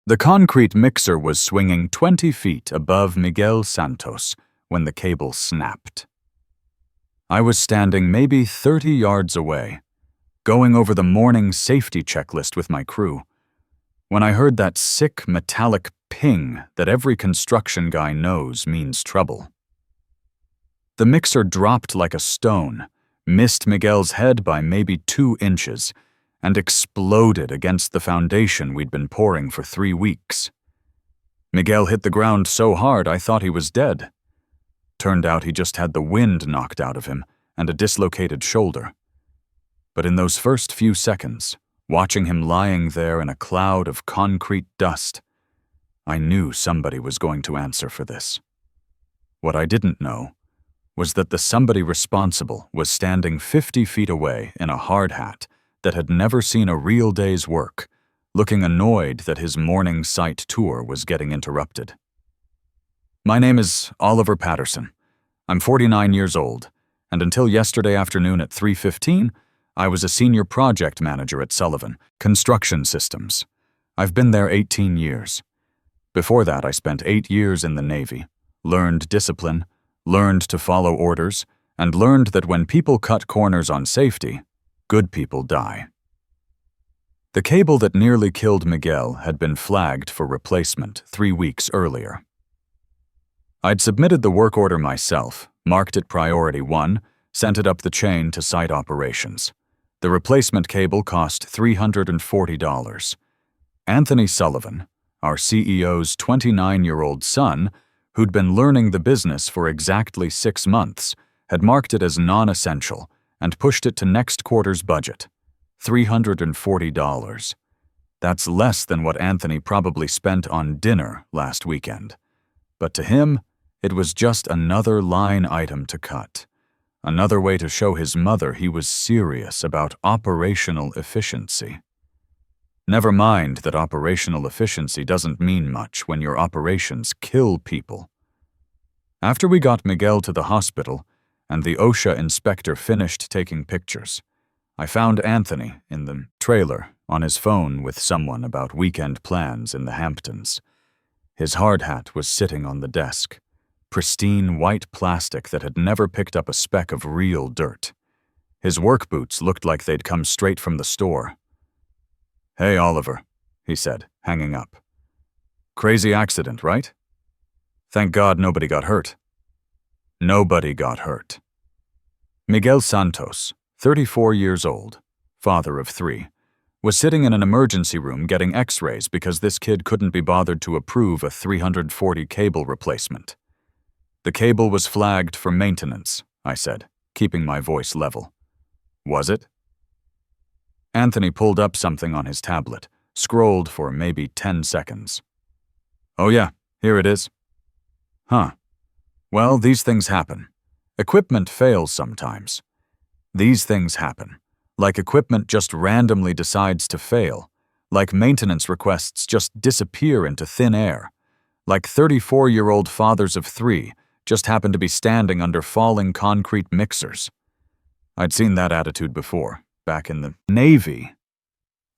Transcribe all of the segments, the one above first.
The concrete mixer was swinging 20 feet above Miguel Santos when the cable snapped. I was standing maybe 30 yards away, going over the morning safety checklist with my crew, when I heard that sick metallic ping that every construction guy knows means trouble. The mixer dropped like a stone, missed Miguel's head by maybe 2 inches, and exploded against the foundation we'd been pouring for 3 weeks. Miguel hit the ground so hard I thought he was dead. Turned out he just had the wind knocked out of him and a dislocated shoulder. But in those first few seconds, watching him lying there in a cloud of concrete dust, I knew somebody was going to answer for this. What I didn't know was that the somebody responsible was standing 50 feet away in a hard hat that had never seen a real day's work, looking annoyed that his morning site tour was getting interrupted. My name is Oliver Patterson. I'm 49 years old, and until yesterday afternoon at 3:15, I was a senior project manager at Sullivan Construction Systems. I've been there 18 years. Before that, I spent 8 years in the Navy, learned discipline, learned to follow orders, and learned that when people cut corners on safety, good people die. The cable that nearly killed Miguel had been flagged for replacement 3 weeks earlier. I'd submitted the work order myself, marked it Priority 1, sent it up the chain to site operations. The replacement cable cost $340. Anthony Sullivan, our CEO's 29-year-old son, who'd been learning the business for exactly 6 months, had marked it as non-essential and pushed it to next quarter's budget, $340. That's less than what Anthony probably spent on dinner last weekend. But to him, it was just another line item to cut, another way to show his mother he was serious about operational efficiency. Never mind that operational efficiency doesn't mean much when your operations kill people. After we got Miguel to the hospital, and the OSHA inspector finished taking pictures, I found Anthony in the trailer on his phone with someone about weekend plans in the Hamptons. His hard hat was sitting on the desk, pristine white plastic that had never picked up a speck of real dirt. His work boots looked like they'd come straight from the store. "Hey, Oliver," he said, hanging up. "Crazy accident, right? Thank God nobody got hurt." Nobody got hurt. Miguel Santos, 34 years old, father of 3, was sitting in an emergency room getting x-rays because this kid couldn't be bothered to approve a 340 cable replacement. "The cable was flagged for maintenance," I said, keeping my voice level. "Was it?" Anthony pulled up something on his tablet, scrolled for maybe 10 seconds. "Oh yeah, here it is." "Huh. Well, these things happen. Equipment fails sometimes. These things happen. Like equipment just randomly decides to fail. Like maintenance requests just disappear into thin air. Like 34-year-old fathers of 3 just happen to be standing under falling concrete mixers." I'd seen that attitude before, back in the Navy.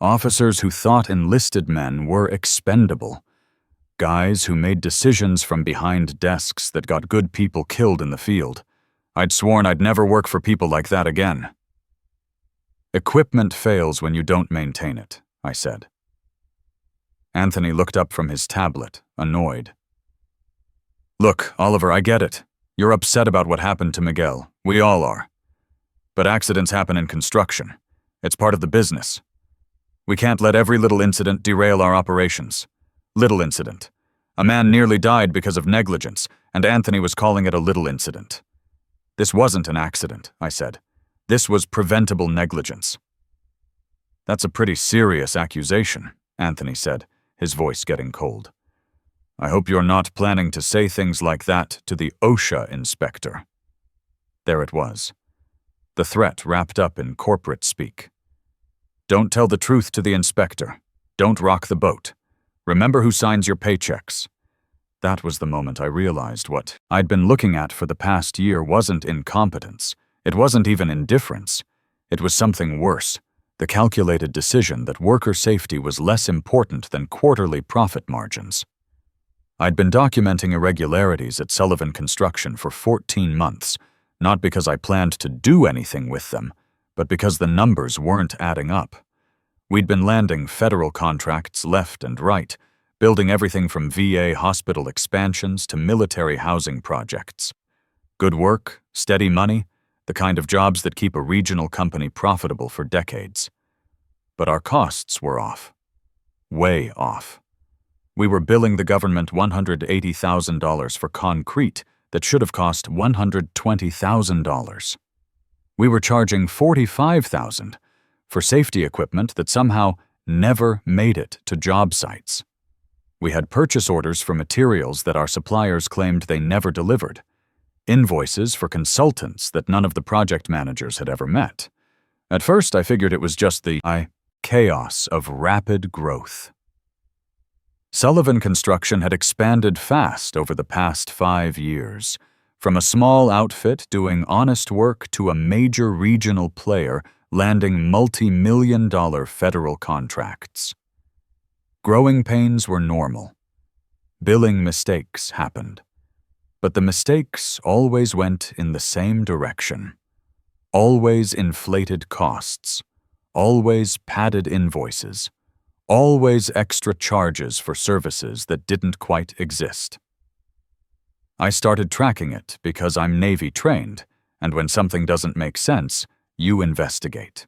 Officers who thought enlisted men were expendable. Guys who made decisions from behind desks that got good people killed in the field. I'd sworn I'd never work for people like that again. "Equipment fails when you don't maintain it," I said. Anthony looked up from his tablet, annoyed. "Look, Oliver, I get it. You're upset about what happened to Miguel. We all are. But accidents happen in construction. It's part of the business. We can't let every little incident derail our operations. Little incident. A man nearly died because of negligence, and Anthony was calling it a little incident. This wasn't an accident," I said. "This was preventable negligence." "That's a pretty serious accusation," Anthony said, his voice getting cold. "I hope you're not planning to say things like that to the OSHA inspector." There it was. The threat wrapped up in corporate speak. "Don't tell the truth to the inspector. Don't rock the boat. Remember who signs your paychecks." That was the moment I realized what I'd been looking at for the past year wasn't incompetence. It wasn't even indifference. It was something worse, the calculated decision that worker safety was less important than quarterly profit margins. I'd been documenting irregularities at Sullivan Construction for 14 months, not because I planned to do anything with them, but because the numbers weren't adding up. We'd been landing federal contracts left and right, building everything from VA hospital expansions to military housing projects. Good work, steady money, the kind of jobs that keep a regional company profitable for decades. But our costs were off. Way off. We were billing the government $180,000 for concrete that should have cost $120,000. We were charging $45,000 for safety equipment that somehow never made it to job sites. We had purchase orders for materials that our suppliers claimed they never delivered, invoices for consultants that none of the project managers had ever met. At first, I figured it was just the chaos of rapid growth. Sullivan Construction had expanded fast over the past 5 years, from a small outfit doing honest work to a major regional player landing multi-million-dollar federal contracts. Growing pains were normal. Billing mistakes happened. But the mistakes always went in the same direction. Always inflated costs. Always padded invoices. Always extra charges for services that didn't quite exist. I started tracking it because I'm Navy trained, and when something doesn't make sense, you investigate.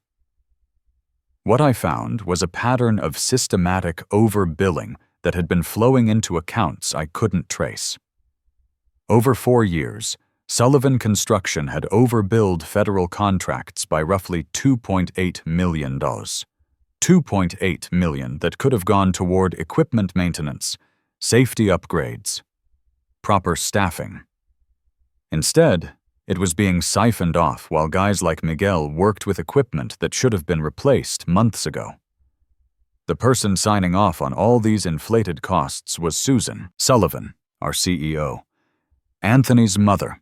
What I found was a pattern of systematic overbilling that had been flowing into accounts I couldn't trace. Over 4 years, Sullivan Construction had overbilled federal contracts by roughly $2.8 million. $2.8 million that could have gone toward equipment maintenance, safety upgrades, proper staffing. Instead, it was being siphoned off while guys like Miguel worked with equipment that should have been replaced months ago. The person signing off on all these inflated costs was Susan Sullivan, our CEO, Anthony's mother,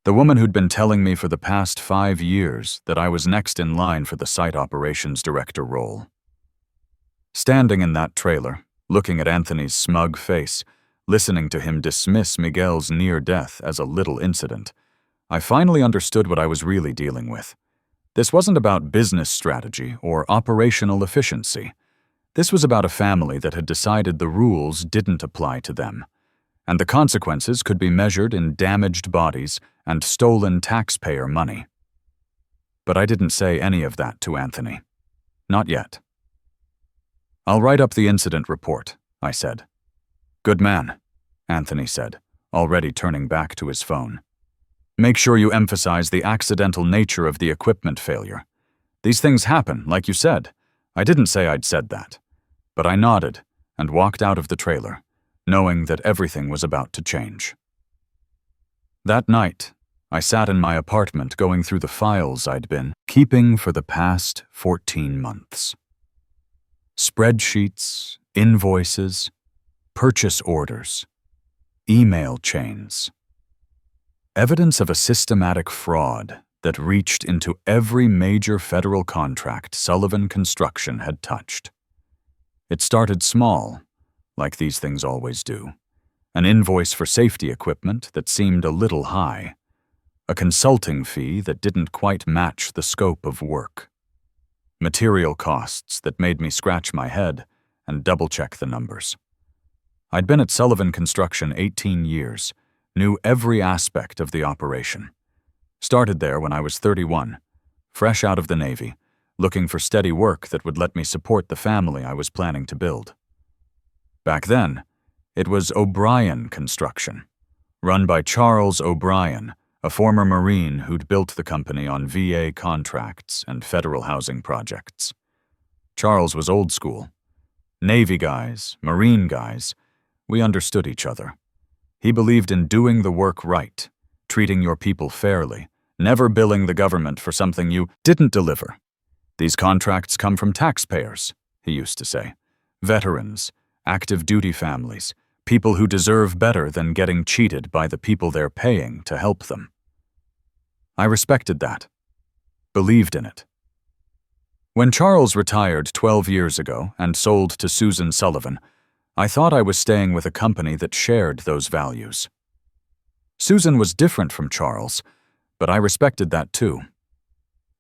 the woman who'd been telling me for the past 5 years that I was next in line for the site operations director role. Standing in that trailer, looking at Anthony's smug face, listening to him dismiss Miguel's near death as a little incident, I finally understood what I was really dealing with. This wasn't about business strategy or operational efficiency. This was about a family that had decided the rules didn't apply to them, and the consequences could be measured in damaged bodies and stolen taxpayer money. But I didn't say any of that to Anthony. Not yet. "I'll write up the incident report," I said. "Good man," Anthony said, already turning back to his phone. "Make sure you emphasize the accidental nature of the equipment failure. These things happen, like you said. I didn't say I'd said that. But I nodded and walked out of the trailer, knowing that everything was about to change. That night, I sat in my apartment going through the files I'd been keeping for the past 14 months. Spreadsheets, invoices, purchase orders, email chains. Evidence of a systematic fraud that reached into every major federal contract Sullivan Construction had touched. It started small, like these things always do. An invoice for safety equipment that seemed a little high. A consulting fee that didn't quite match the scope of work. Material costs that made me scratch my head and double-check the numbers. I'd been at Sullivan Construction 18 years, knew every aspect of the operation. Started there when I was 31, fresh out of the Navy, looking for steady work that would let me support the family I was planning to build. Back then, it was O'Brien Construction, run by Charles O'Brien, a former Marine who'd built the company on VA contracts and federal housing projects. Charles was old school. Navy guys, Marine guys, we understood each other. He believed in doing the work right, treating your people fairly, never billing the government for something you didn't deliver. "These contracts come from taxpayers," he used to say. "Veterans, active duty families, people who deserve better than getting cheated by the people they're paying to help them." I respected that, believed in it. When Charles retired 12 years ago and sold to Susan Sullivan, I thought I was staying with a company that shared those values. Susan was different from Charles, but I respected that too.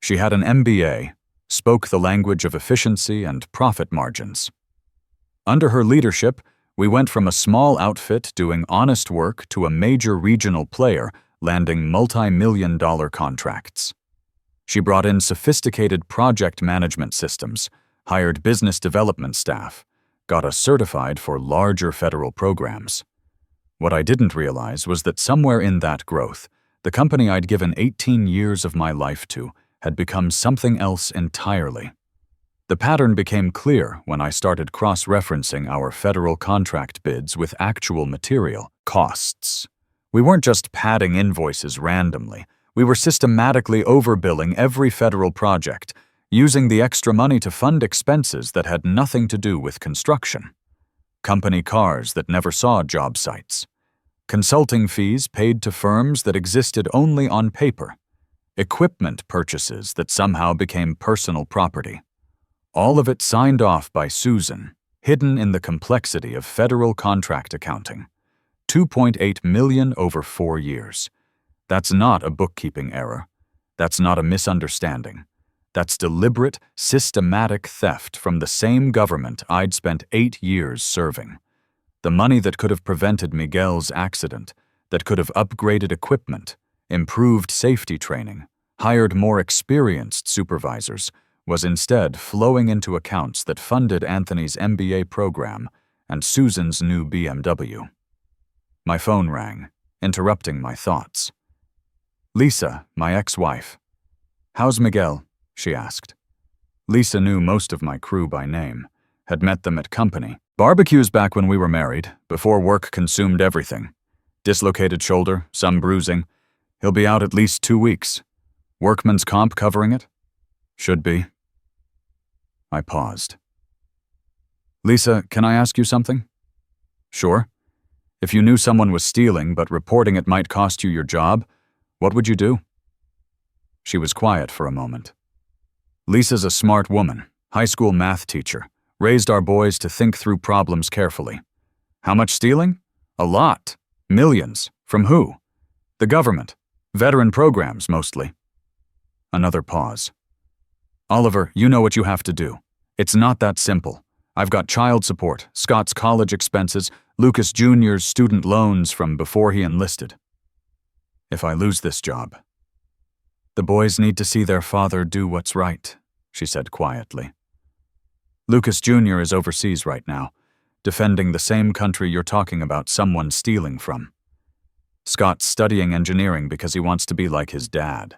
She had an MBA, spoke the language of efficiency and profit margins. Under her leadership, we went from a small outfit doing honest work to a major regional player landing multi-million-dollar contracts. She brought in sophisticated project management systems, hired business development staff, got us certified for larger federal programs. What I didn't realize was that somewhere in that growth, the company I'd given 18 years of my life to had become something else entirely. The pattern became clear when I started cross-referencing our federal contract bids with actual material costs. We weren't just padding invoices randomly. We were systematically overbilling every federal project, using the extra money to fund expenses that had nothing to do with construction. Company cars that never saw job sites. Consulting fees paid to firms that existed only on paper. Equipment purchases that somehow became personal property. All of it signed off by Susan, hidden in the complexity of federal contract accounting. $2.8 million over 4 years. That's not a bookkeeping error. That's not a misunderstanding. That's deliberate, systematic theft from the same government I'd spent 8 years serving. The money that could have prevented Miguel's accident, that could have upgraded equipment, improved safety training, hired more experienced supervisors, was instead flowing into accounts that funded Anthony's MBA program and Susan's new BMW. My phone rang, interrupting my thoughts. Lisa, my ex-wife. "How's Miguel?" she asked. Lisa knew most of my crew by name, had met them at company. Barbecues back when we were married, before work consumed everything. Dislocated shoulder, some bruising. He'll be out at least 2 weeks. Workman's comp covering it? Should be. I paused. Lisa, can I ask you something? Sure. If you knew someone was stealing but reporting it might cost you your job, what would you do? She was quiet for a moment. Lisa's a smart woman, high school math teacher, raised our boys to think through problems carefully. How much stealing? A lot. Millions. From who? The government. Veteran programs, mostly. Another pause. Oliver, you know what you have to do. It's not that simple. I've got child support, Scott's college expenses, Lucas Jr.'s student loans from before he enlisted. If I lose this job, the boys need to see their father do what's right, she said quietly. Lucas Jr. is overseas right now, defending the same country you're talking about someone stealing from. Scott's studying engineering because he wants to be like his dad.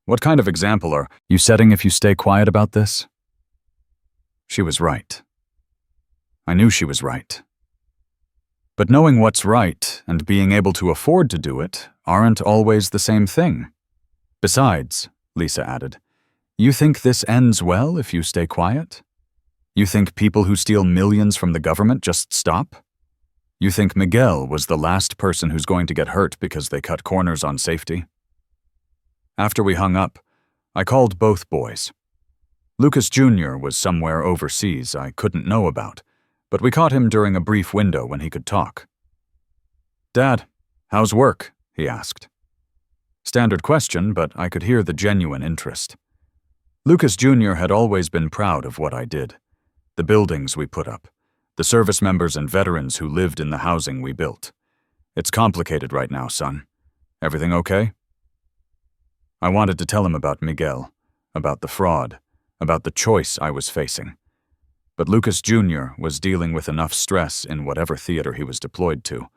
What kind of example are you setting if you stay quiet about this? She was right. I knew she was right. But knowing what's right and being able to afford to do it aren't always the same thing. Besides, Lisa added, you think this ends well if you stay quiet? You think people who steal millions from the government just stop? You think Miguel was the last person who's going to get hurt because they cut corners on safety? After we hung up, I called both boys. Lucas Jr. was somewhere overseas I couldn't know about, but we caught him during a brief window when he could talk. "Dad, how's work?" he asked. Standard question, but I could hear the genuine interest. Lucas Jr. had always been proud of what I did. The buildings we put up, the service members and veterans who lived in the housing we built. It's complicated right now, son. Everything okay? I wanted to tell him about Miguel, about the fraud, about the choice I was facing. But Lucas Jr. was dealing with enough stress in whatever theater he was deployed to.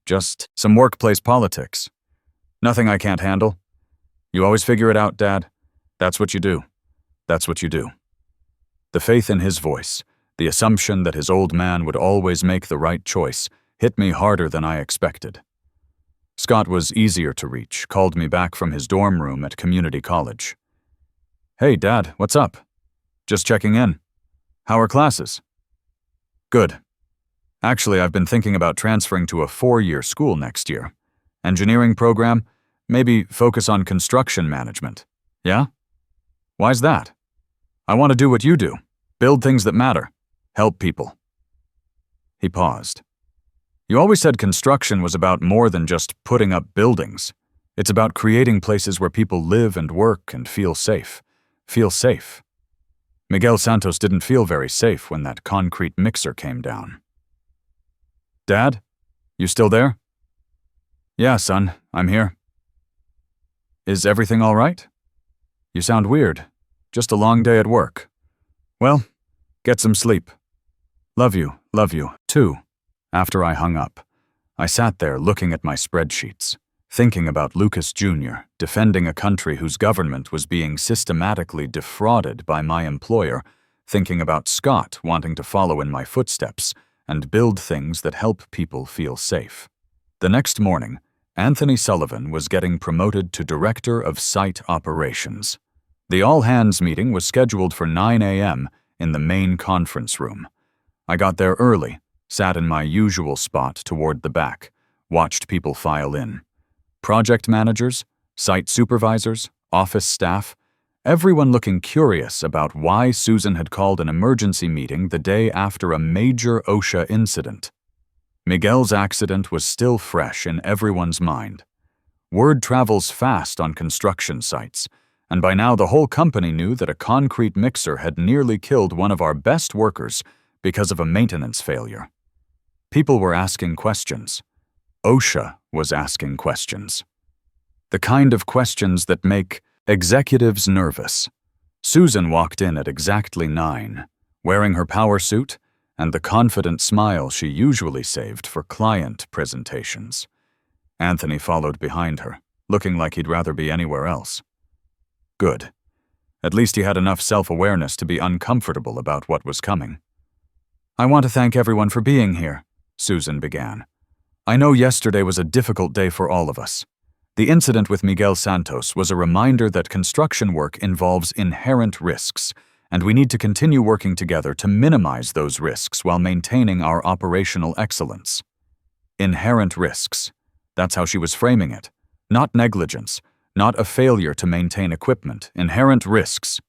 Just some workplace politics. Nothing I can't handle. You always figure it out, Dad. That's what you do. That's what you do. The faith in his voice, the assumption that his old man would always make the right choice, hit me harder than I expected. Scott was easier to reach, called me back from his dorm room at community college. "Hey, Dad, what's up? Just checking in. How are classes?" "Good. Actually, I've been thinking about transferring to a 4-year school next year. Engineering program, maybe focus on construction management. Yeah? Why's that?" I want to do what you do. Build things that matter. Help people." He paused. "You always said construction was about more than just putting up buildings. It's about creating places where people live and work and feel safe. Feel safe." Miguel Santos didn't feel very safe when that concrete mixer came down. "Dad? You still there?" "Yeah, son, I'm here." "Is everything all right? You sound weird. Just a long day at work." "Well, get some sleep." Love you, too." After I hung up, I sat there looking at my spreadsheets, thinking about Lucas Jr. defending a country whose government was being systematically defrauded by my employer, thinking about Scott wanting to follow in my footsteps and build things that help people feel safe. The next morning, Anthony Sullivan was getting promoted to Director of Site Operations. The all-hands meeting was scheduled for 9 a.m. in the main conference room. I got there early, sat in my usual spot toward the back, watched people file in. Project managers, site supervisors, office staff, everyone looking curious about why Susan had called an emergency meeting the day after a major OSHA incident. Miguel's accident was still fresh in everyone's mind. Word travels fast on construction sites, and by now the whole company knew that a concrete mixer had nearly killed one of our best workers because of a maintenance failure. People were asking questions. OSHA was asking questions. The kind of questions that make executives nervous. Susan walked in at exactly 9, wearing her power suit and the confident smile she usually saved for client presentations. Anthony followed behind her, looking like he'd rather be anywhere else. Good. At least he had enough self-awareness to be uncomfortable about what was coming. "I want to thank everyone for being here," Susan began. "I know yesterday was a difficult day for all of us. The incident with Miguel Santos was a reminder that construction work involves inherent risks, and we need to continue working together to minimize those risks while maintaining our operational excellence." Inherent risks. That's how she was framing it. Not negligence, not a failure to maintain equipment, inherent risks.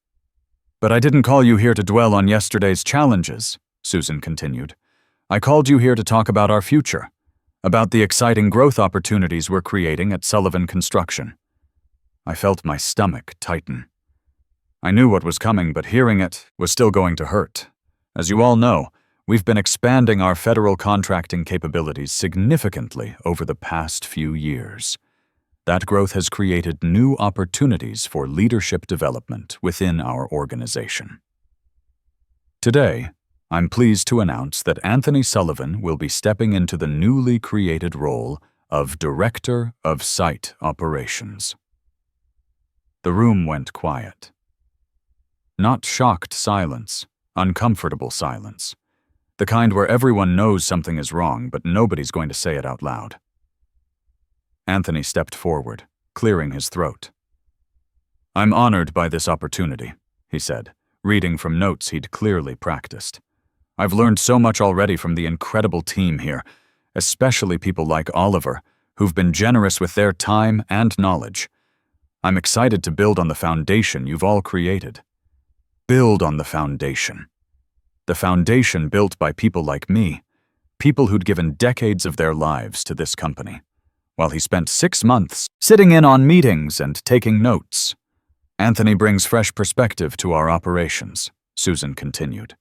"But I didn't call you here to dwell on yesterday's challenges," Susan continued. "I called you here to talk about our future, about the exciting growth opportunities we're creating at Sullivan Construction." I felt my stomach tighten. I knew what was coming, but hearing it was still going to hurt. As you all know, we've been expanding our federal contracting capabilities significantly over the past few years. That growth has created new opportunities for leadership development within our organization. Today, I'm pleased to announce that Anthony Sullivan will be stepping into the newly created role of Director of Site Operations. The room went quiet. Not shocked silence, uncomfortable silence. The kind where everyone knows something is wrong, but nobody's going to say it out loud. Anthony stepped forward, clearing his throat. "I'm honored by this opportunity," he said, reading from notes he'd clearly practiced. "I've learned so much already from the incredible team here, especially people like Oliver, who've been generous with their time and knowledge. I'm excited to build on the foundation you've all created. Build on the foundation. The foundation built by people like me, people who'd given decades of their lives to this company, while he spent 6 months sitting in on meetings and taking notes. Anthony brings fresh perspective to our operations," Susan continued.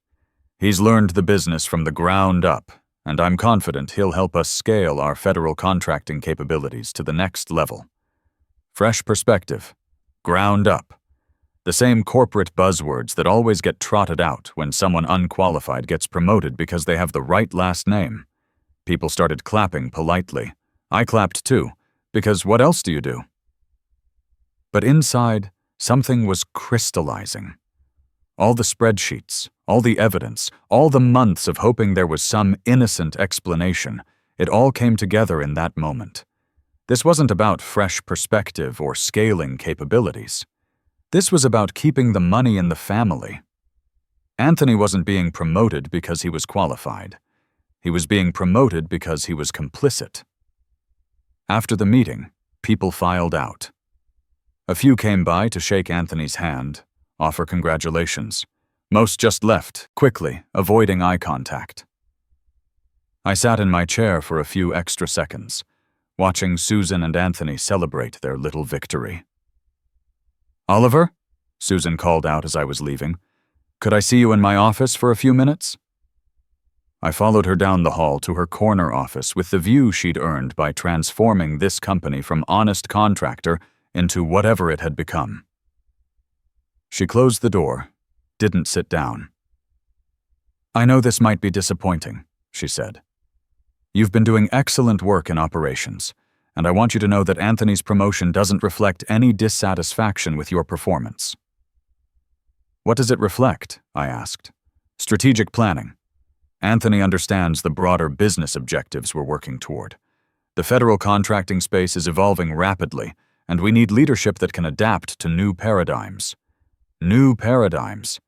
"He's learned the business from the ground up, and I'm confident he'll help us scale our federal contracting capabilities to the next level. Fresh perspective, ground up, the same corporate buzzwords that always get trotted out when someone unqualified gets promoted because they have the right last name." People started clapping politely. I clapped too, because what else do you do? But inside, something was crystallizing. All the spreadsheets, all the evidence, all the months of hoping there was some innocent explanation, it all came together in that moment. This wasn't about fresh perspective or scaling capabilities. This was about keeping the money in the family. Anthony wasn't being promoted because he was qualified. He was being promoted because he was complicit. After the meeting, people filed out. A few came by to shake Anthony's hand, offer congratulations. Most just left, quickly, avoiding eye contact. I sat in my chair for a few extra seconds, watching Susan and Anthony celebrate their little victory. "Oliver?" Susan called out as I was leaving. "Could I see you in my office for a few minutes?" I followed her down the hall to her corner office with the view she'd earned by transforming this company from honest contractor into whatever it had become. She closed the door, didn't sit down. "I know this might be disappointing," she said. "You've been doing excellent work in operations, and I want you to know that Anthony's promotion doesn't reflect any dissatisfaction with your performance." "What does it reflect?" I asked. "Strategic planning. Anthony understands the broader business objectives we're working toward. The federal contracting space is evolving rapidly, and we need leadership that can adapt to new paradigms." New paradigms.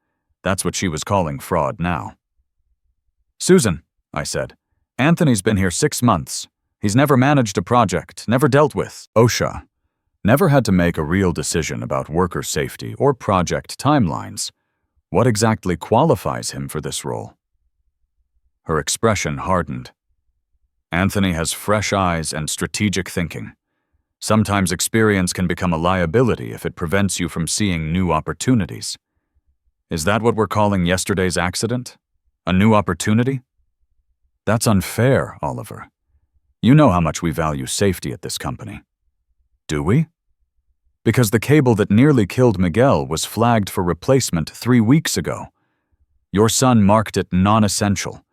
That's what she was calling fraud now. "Susan," I said, "Anthony's been here 6 months. He's never managed a project, never dealt with OSHA, never had to make a real decision about worker safety or project timelines. What exactly qualifies him for this role?" Her expression hardened. "Anthony has fresh eyes and strategic thinking. Sometimes experience can become a liability if it prevents you from seeing new opportunities. Is that what we're calling yesterday's accident? A new opportunity? That's unfair, Oliver. You know how much we value safety at this company." "Do we?" "Because the cable that nearly killed Miguel was flagged for replacement 3 weeks ago. Your son marked it non-essential.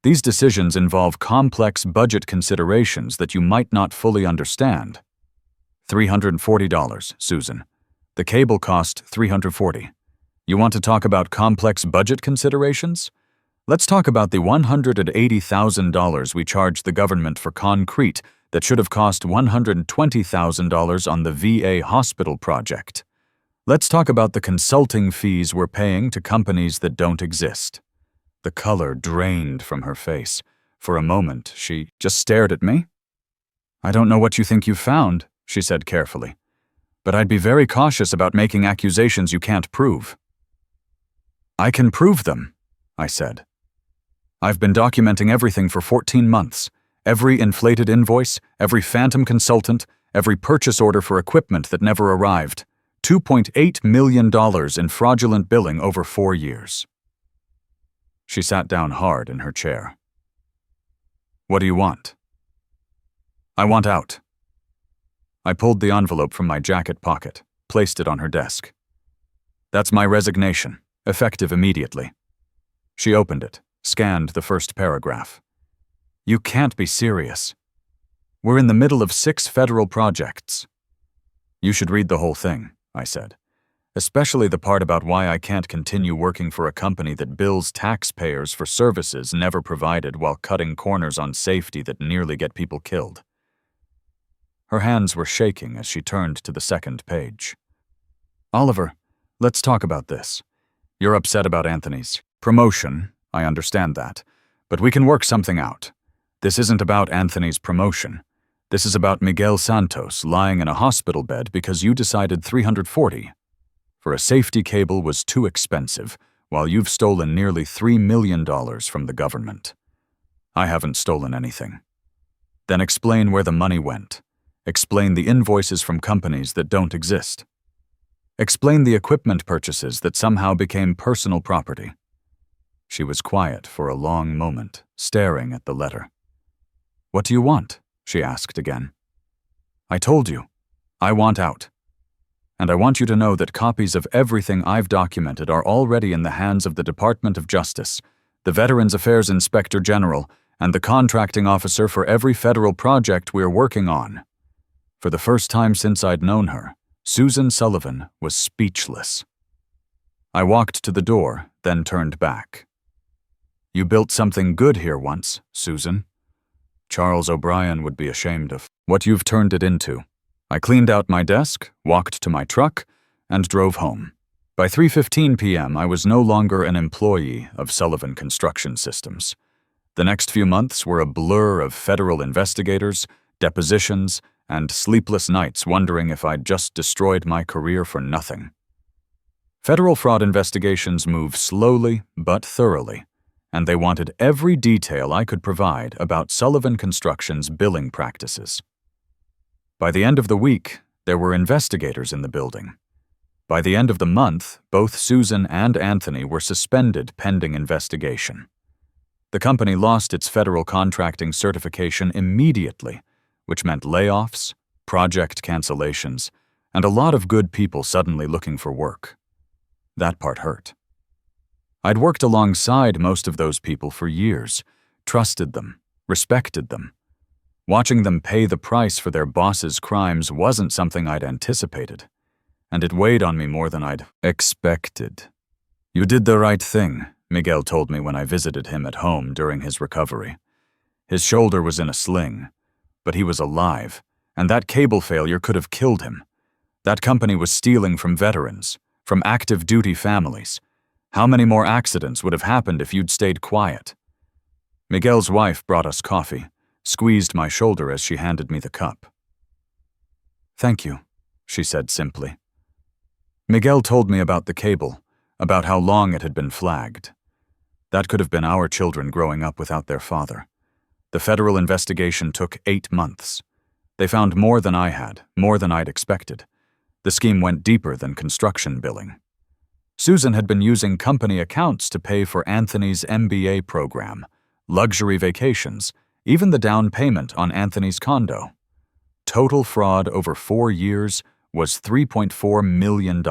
These decisions involve complex budget considerations that you might not fully understand." $340, Susan. The cable cost $340. You want to talk about complex budget considerations? Let's talk about the $180,000 we charged the government for concrete that should have cost $120,000 on the VA hospital project. Let's talk about the consulting fees we're paying to companies that don't exist. The color drained from her face. For a moment, she just stared at me. "I don't know what you think you've found," she said carefully, "but I'd be very cautious about making accusations you can't prove." "I can prove them," I said. "I've been documenting everything for 14 months. Every inflated invoice, every phantom consultant, every purchase order for equipment that never arrived. $2.8 million in fraudulent billing over 4 years. She sat down hard in her chair. "What do you want?" "I want out." I pulled the envelope from my jacket pocket, placed it on her desk. "That's my resignation, effective immediately." She opened it, scanned the first paragraph. "You can't be serious. We're in the middle of 6 federal projects." "You should read the whole thing," I said, "especially the part about why I can't continue working for a company that bills taxpayers for services never provided while cutting corners on safety that nearly get people killed." Her hands were shaking as she turned to the second page. "Oliver, let's talk about this. You're upset about Anthony's promotion, I understand that, but we can work something out. This isn't about Anthony's promotion. This is about Miguel Santos lying in a hospital bed because you decided $340 for a safety cable was too expensive, while you've stolen nearly $3 million from the government. I haven't stolen anything. Then explain where the money went. Explain the invoices from companies that don't exist. Explain the equipment purchases that somehow became personal property." She was quiet for a long moment, staring at the letter. "What do you want?" she asked again. "I told you. I want out. And I want you to know that copies of everything I've documented are already in the hands of the Department of Justice, the Veterans Affairs Inspector General, and the contracting officer for every federal project we're working on." For the first time since I'd known her, Susan Sullivan was speechless. I walked to the door, then turned back. "You built something good here once, Susan. Charles O'Brien would be ashamed of what you've turned it into." I cleaned out my desk, walked to my truck, and drove home. By 3:15 p.m., I was no longer an employee of Sullivan Construction Systems. The next few months were a blur of federal investigators, depositions, and sleepless nights wondering if I'd just destroyed my career for nothing. Federal fraud investigations move slowly but thoroughly, and they wanted every detail I could provide about Sullivan Construction's billing practices. By the end of the week, there were investigators in the building. By the end of the month, both Susan and Anthony were suspended pending investigation. The company lost its federal contracting certification immediately, which meant layoffs, project cancellations, and a lot of good people suddenly looking for work. That part hurt. I'd worked alongside most of those people for years, trusted them, respected them. Watching them pay the price for their boss's crimes wasn't something I'd anticipated, and it weighed on me more than I'd expected. "You did the right thing," Miguel told me when I visited him at home during his recovery. His shoulder was in a sling, but he was alive, and that cable failure could have killed him. That company was stealing from veterans, from active duty families. How many more accidents would have happened if you'd stayed quiet? Miguel's wife brought us coffee, squeezed my shoulder as she handed me the cup. "Thank you," she said simply. Miguel told me about the cable, about how long it had been flagged. That could have been our children growing up without their father. The federal investigation took 8 months. They found more than I had, more than I'd expected. The scheme went deeper than construction billing. Susan had been using company accounts to pay for Anthony's MBA program, luxury vacations, even the down payment on Anthony's condo. Total fraud over 4 years was $3.4 million.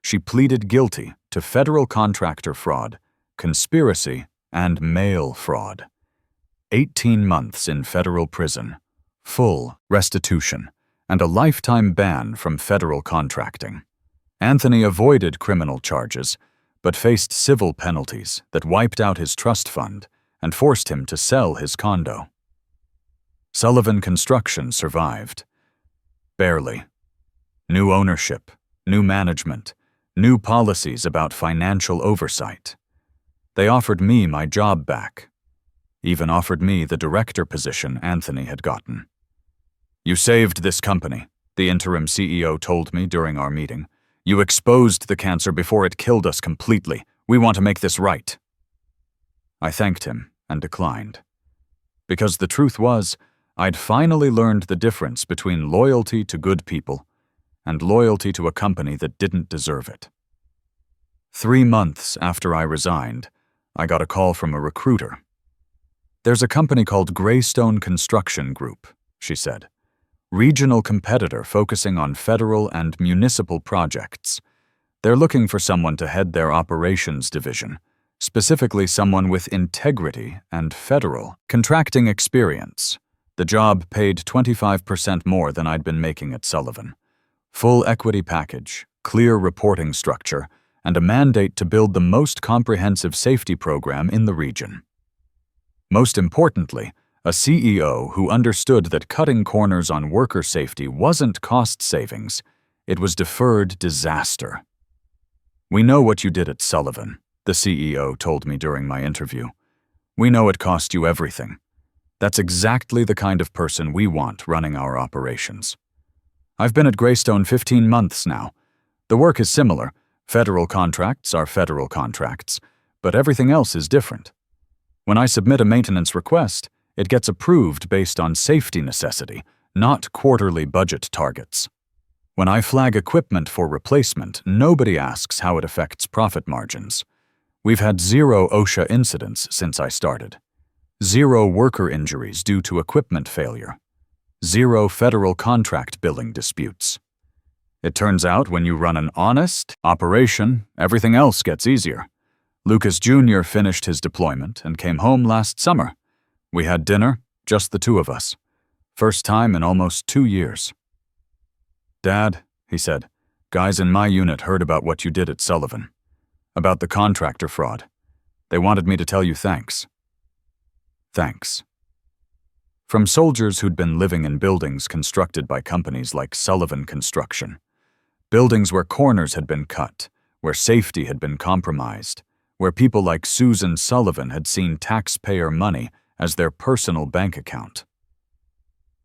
She pleaded guilty to federal contractor fraud, conspiracy, and mail fraud. 18 months in federal prison, full restitution, and a lifetime ban from federal contracting. Anthony avoided criminal charges, but faced civil penalties that wiped out his trust fund and forced him to sell his condo. Sullivan Construction survived. Barely. New ownership, new management, new policies about financial oversight. They offered me my job back. Even offered me the director position Anthony had gotten. "You saved this company," the interim CEO told me during our meeting. "You exposed the cancer before it killed us completely. We want to make this right." I thanked him and declined. Because the truth was, I'd finally learned the difference between loyalty to good people and loyalty to a company that didn't deserve it. 3 months after I resigned, I got a call from a recruiter. "There's a company called Greystone Construction Group," she said. "Regional competitor focusing on federal and municipal projects. They're looking for someone to head their operations division, specifically someone with integrity and federal contracting experience." The job paid 25% more than I'd been making at Sullivan. Full equity package, clear reporting structure, and a mandate to build the most comprehensive safety program in the region. Most importantly, a CEO who understood that cutting corners on worker safety wasn't cost savings, it was deferred disaster. "We know what you did at Sullivan," the CEO told me during my interview. "We know it cost you everything. That's exactly the kind of person we want running our operations." I've been at Greystone 15 months now. The work is similar. Federal contracts are federal contracts, but everything else is different. When I submit a maintenance request, it gets approved based on safety necessity, not quarterly budget targets. When I flag equipment for replacement, nobody asks how it affects profit margins. We've had 0 OSHA incidents since I started. 0 worker injuries due to equipment failure. 0 federal contract billing disputes. It turns out when you run an honest operation, everything else gets easier. Lucas Jr. finished his deployment and came home last summer. We had dinner, just the 2 of us. First time in almost 2 years. "Dad," he said, "guys in my unit heard about what you did at Sullivan. About the contractor fraud. They wanted me to tell you thanks." Thanks. From soldiers who'd been living in buildings constructed by companies like Sullivan Construction. Buildings where corners had been cut, where safety had been compromised, where people like Susan Sullivan had seen taxpayer money as their personal bank account.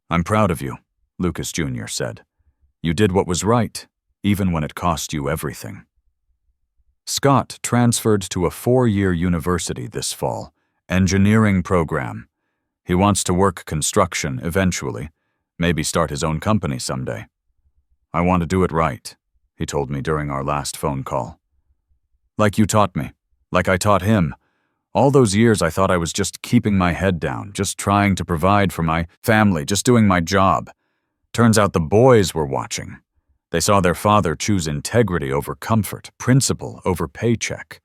"I'm proud of you," Lucas Jr. said. "You did what was right, even when it cost you everything." Scott transferred to a 4-year university this fall, engineering program. He wants to work construction eventually, maybe start his own company someday. I want to do it right, he told me during our last phone call. Like you taught me, like I taught him. All those years I thought I was just keeping my head down, just trying to provide for my family, just doing my job. Turns out the boys were watching. They saw their father choose integrity over comfort, principle over paycheck.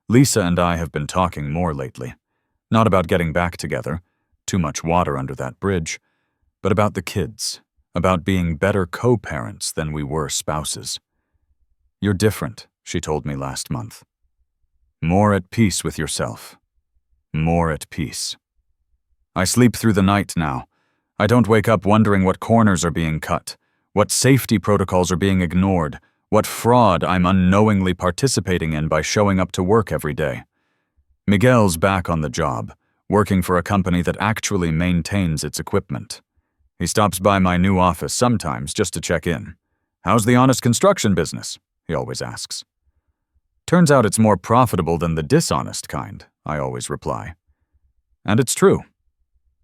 Lisa and I have been talking more lately. Not about getting back together, too much water under that bridge, but about the kids, about being better co-parents than we were spouses. You're different, she told me last month. More at peace with yourself. More at peace. I sleep through the night now. I don't wake up wondering what corners are being cut, what safety protocols are being ignored, what fraud I'm unknowingly participating in by showing up to work every day. Miguel's back on the job, working for a company that actually maintains its equipment. He stops by my new office sometimes just to check in. How's the honest construction business? He always asks. Turns out it's more profitable than the dishonest kind, I always reply. And it's true.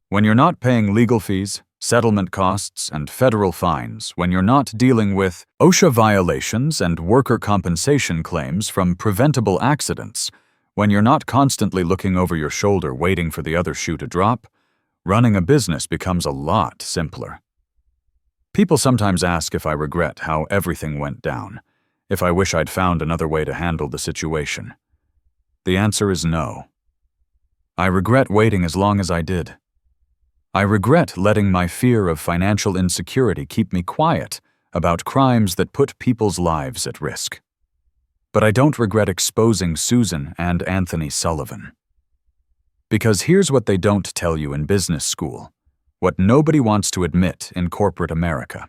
When you're not paying legal fees, settlement costs, and federal fines, when you're not dealing with OSHA violations and worker compensation claims from preventable accidents, when you're not constantly looking over your shoulder waiting for the other shoe to drop, running a business becomes a lot simpler. People sometimes ask if I regret how everything went down, if I wish I'd found another way to handle the situation. The answer is no. I regret waiting as long as I did. I regret letting my fear of financial insecurity keep me quiet about crimes that put people's lives at risk. But I don't regret exposing Susan and Anthony Sullivan. Because here's what they don't tell you in business school, what nobody wants to admit in corporate America.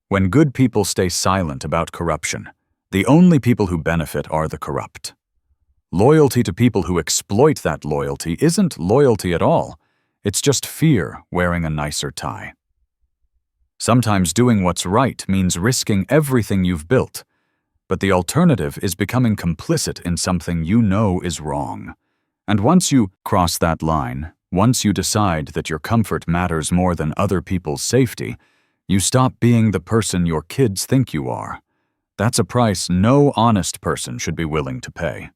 When good people stay silent about corruption, the only people who benefit are the corrupt. Loyalty to people who exploit that loyalty isn't loyalty at all. It's just fear wearing a nicer tie. Sometimes doing what's right means risking everything you've built, but the alternative is becoming complicit in something you know is wrong. And once you cross that line, once you decide that your comfort matters more than other people's safety, you stop being the person your kids think you are. That's a price no honest person should be willing to pay.